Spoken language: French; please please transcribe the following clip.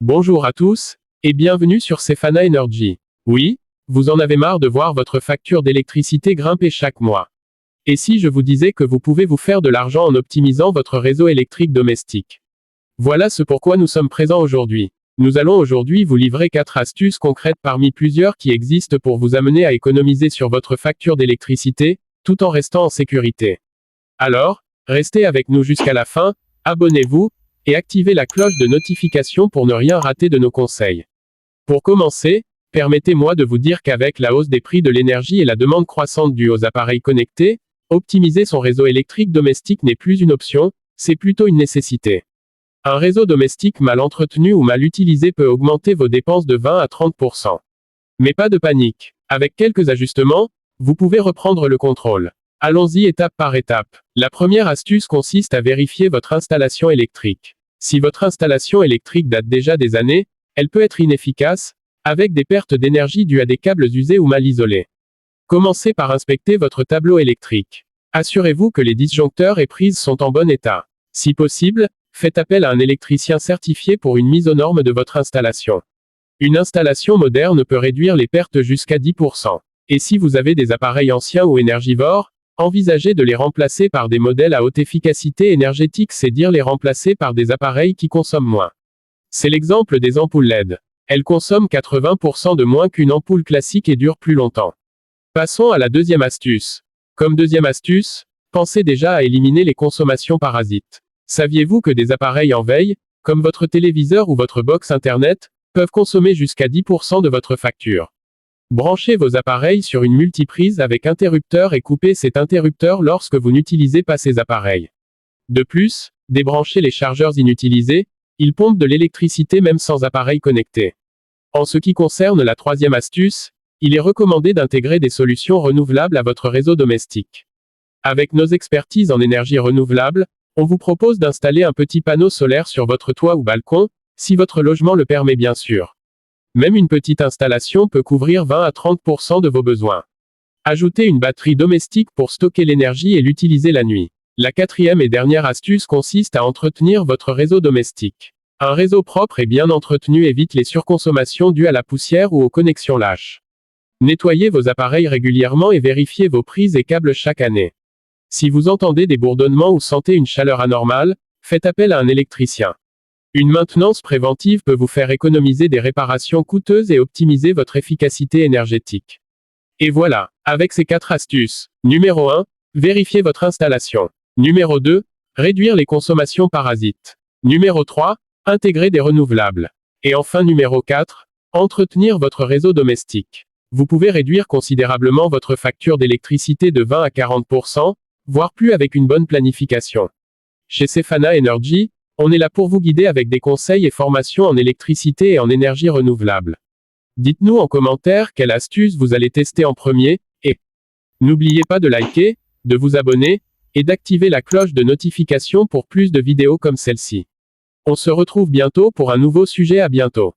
Bonjour à tous, et bienvenue sur Cefana Energy. Oui, vous en avez marre de voir votre facture d'électricité grimper chaque mois. Et si je vous disais que vous pouvez vous faire de l'argent en optimisant votre réseau électrique domestique? Voilà ce pourquoi nous sommes présents aujourd'hui. Nous allons aujourd'hui vous livrer 4 astuces concrètes parmi plusieurs qui existent pour vous amener à économiser sur votre facture d'électricité, tout en restant en sécurité. Alors, restez avec nous jusqu'à la fin, abonnez-vous, et activez la cloche de notification pour ne rien rater de nos conseils. Pour commencer, permettez-moi de vous dire qu'avec la hausse des prix de l'énergie et la demande croissante due aux appareils connectés, optimiser son réseau électrique domestique n'est plus une option, c'est plutôt une nécessité. Un réseau domestique mal entretenu ou mal utilisé peut augmenter vos dépenses de 20 à 30%. Mais pas de panique. Avec quelques ajustements, vous pouvez reprendre le contrôle. Allons-y étape par étape. La première astuce consiste à vérifier votre installation électrique. Si votre installation électrique date déjà des années, elle peut être inefficace, avec des pertes d'énergie dues à des câbles usés ou mal isolés. Commencez par inspecter votre tableau électrique. Assurez-vous que les disjoncteurs et prises sont en bon état. Si possible, faites appel à un électricien certifié pour une mise aux normes de votre installation. Une installation moderne peut réduire les pertes jusqu'à 10%. Et si vous avez des appareils anciens ou énergivores, envisagez de les remplacer par des modèles à haute efficacité énergétique, c'est dire les remplacer par des appareils qui consomment moins. C'est l'exemple des ampoules LED. Elles consomment 80% de moins qu'une ampoule classique et durent plus longtemps. Passons à la deuxième astuce. Comme deuxième astuce, pensez déjà à éliminer les consommations parasites. Saviez-vous que des appareils en veille, comme votre téléviseur ou votre box Internet, peuvent consommer jusqu'à 10% de votre facture? Branchez vos appareils sur une multiprise avec interrupteur et coupez cet interrupteur lorsque vous n'utilisez pas ces appareils. De plus, débranchez les chargeurs inutilisés, ils pompent de l'électricité même sans appareil connecté. En ce qui concerne la troisième astuce, il est recommandé d'intégrer des solutions renouvelables à votre réseau domestique. Avec nos expertises en énergie renouvelable, on vous propose d'installer un petit panneau solaire sur votre toit ou balcon, si votre logement le permet bien sûr. Même une petite installation peut couvrir 20 à 30% de vos besoins. Ajoutez une batterie domestique pour stocker l'énergie et l'utiliser la nuit. La quatrième et dernière astuce consiste à entretenir votre réseau domestique. Un réseau propre et bien entretenu évite les surconsommations dues à la poussière ou aux connexions lâches. Nettoyez vos appareils régulièrement et vérifiez vos prises et câbles chaque année. Si vous entendez des bourdonnements ou sentez une chaleur anormale, faites appel à un électricien. Une maintenance préventive peut vous faire économiser des réparations coûteuses et optimiser votre efficacité énergétique. Et voilà, avec ces 4 astuces. Numéro 1, vérifiez votre installation. Numéro 2, réduire les consommations parasites. Numéro 3, intégrer des renouvelables. Et enfin numéro 4, entretenir votre réseau domestique. Vous pouvez réduire considérablement votre facture d'électricité de 20 à 40%, voire plus avec une bonne planification. Chez Cefana Energy, on est là pour vous guider avec des conseils et formations en électricité et en énergie renouvelable. Dites-nous en commentaire quelle astuce vous allez tester en premier, et n'oubliez pas de liker, de vous abonner, et d'activer la cloche de notification pour plus de vidéos comme celle-ci. On se retrouve bientôt pour un nouveau sujet, à bientôt.